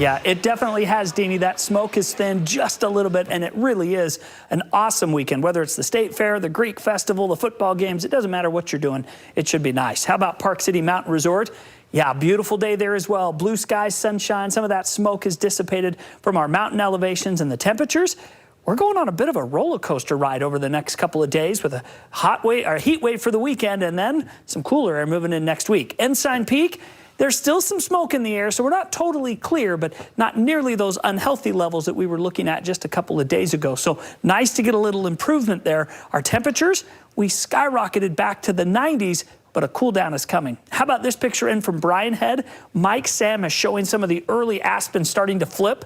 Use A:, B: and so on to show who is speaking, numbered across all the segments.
A: Yeah, it definitely has, Deanie. That smoke is thinned just a little bit, and it really is an awesome weekend. Whether it's the State Fair, the Greek Festival, the football games, it doesn't matter what you're doing. It should be nice. How about Park City Mountain Resort? Yeah, beautiful day there as well. Blue skies, sunshine. Some of that smoke is dissipated from our mountain elevations, and the temperatures, we're going on a bit of a roller coaster ride over the next couple of days with a heat wave for the weekend, and then some cooler air moving in next week. Ensign Peak, there's still some smoke in the air, so we're not totally clear, but not nearly those unhealthy levels that we were looking at just a couple of days ago. So nice to get a little improvement there. Our temperatures, we skyrocketed back to the 90s, but a cool down is coming. How about this picture in from Bryan Head? Mike Sam is showing some of the early aspens starting to flip.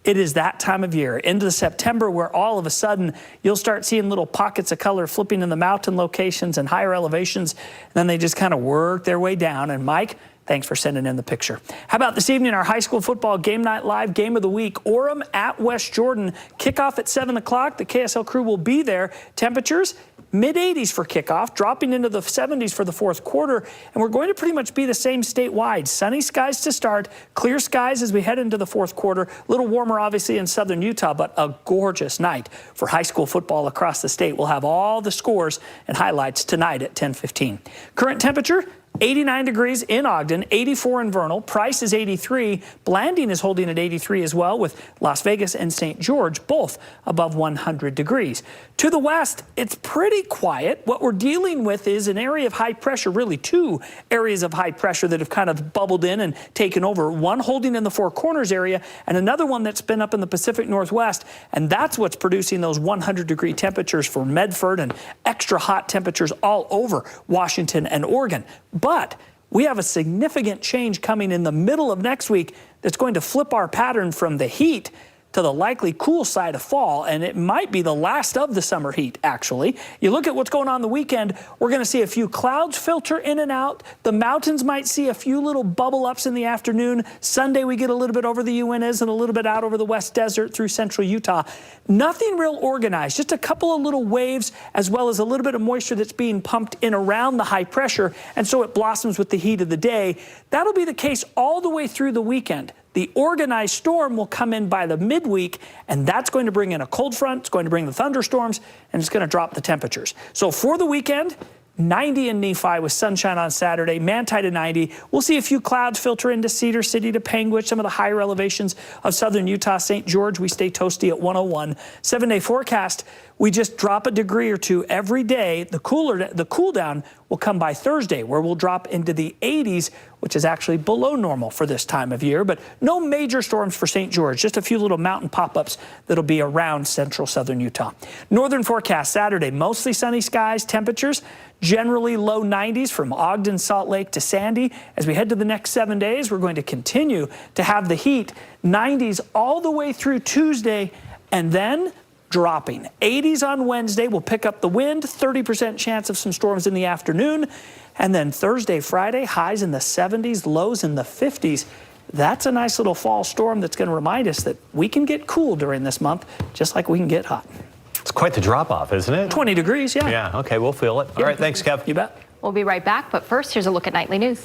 A: It is that time of year, into September, where all of a sudden you'll start seeing little pockets of color flipping in the mountain locations and higher elevations, and then they just kind of work their way down. And Mike, thanks for sending in the picture. How about this evening, our high school football game night live game of the week, Orem at West Jordan. Kickoff at 7 o'clock. The KSL crew will be there. Temperatures, mid-80s for kickoff, dropping into the 70s for the fourth quarter, and we're going to pretty much be the same statewide. Sunny skies to start, clear skies as we head into the fourth quarter. A little warmer, obviously, in southern Utah, but a gorgeous night for high school football across the state. We'll have all the scores and highlights tonight at 10:15. Current temperature, 89 degrees in Ogden, 84 in Vernal. Price is 83. Blanding is holding at 83 as well, with Las Vegas and St. George both above 100 degrees. To the west, it's pretty quiet. What we're dealing with is an area of high pressure, really two areas of high pressure that have kind of bubbled in and taken over. One holding in the Four Corners area and another one that's been up in the Pacific Northwest. And that's what's producing those 100-degree temperatures for Medford and extra hot temperatures all over Washington and Oregon. But we have a significant change coming in the middle of next week that's going to flip our pattern from the heat to the likely cool side of fall, and it might be the last of the summer heat, actually. You look at what's going on the weekend, we're going to see a few clouds filter in and out. The mountains might see a few little bubble ups in the afternoon. Sunday, we get a little bit over the UNS and a little bit out over the West Desert through central Utah. Nothing real organized, just a couple of little waves, as well as a little bit of moisture that's being pumped in around the high pressure, and so it blossoms with the heat of the day. That'll be the case all the way through the weekend. The organized storm will come in by the midweek, and that's going to bring in a cold front. It's going to bring the thunderstorms, and it's going to drop the temperatures. So for the weekend, 90 in Nephi with sunshine on Saturday, Manti to 90. We'll see a few clouds filter into Cedar City to Panguitch, some of the higher elevations of southern Utah. St. George, we stay toasty at 101. 7-day forecast, we just drop a degree or two every day. The cool down will come by Thursday, where we'll drop into the 80s, which is actually below normal for this time of year. But no major storms for St. George, just a few little mountain pop-ups that'll be around central southern Utah. Northern forecast Saturday, mostly sunny skies, temperatures generally low 90s from Ogden, Salt Lake to Sandy. As we head to the next 7 days, we're going to continue to have the heat, 90s all the way through Tuesday, and then dropping. 80s on Wednesday, we'll pick up the wind, 30% chance of some storms in the afternoon. And then Thursday, Friday, highs in the 70s, lows in the 50s. That's a nice little fall storm that's going to remind us that we can get cool during this month, just like we can get hot.
B: It's quite the drop-off, isn't it?
A: 20 degrees, yeah.
B: Yeah, okay, we'll feel it. All right, thanks, Kev.
A: You bet.
C: We'll be right back, but first, here's a look at nightly news.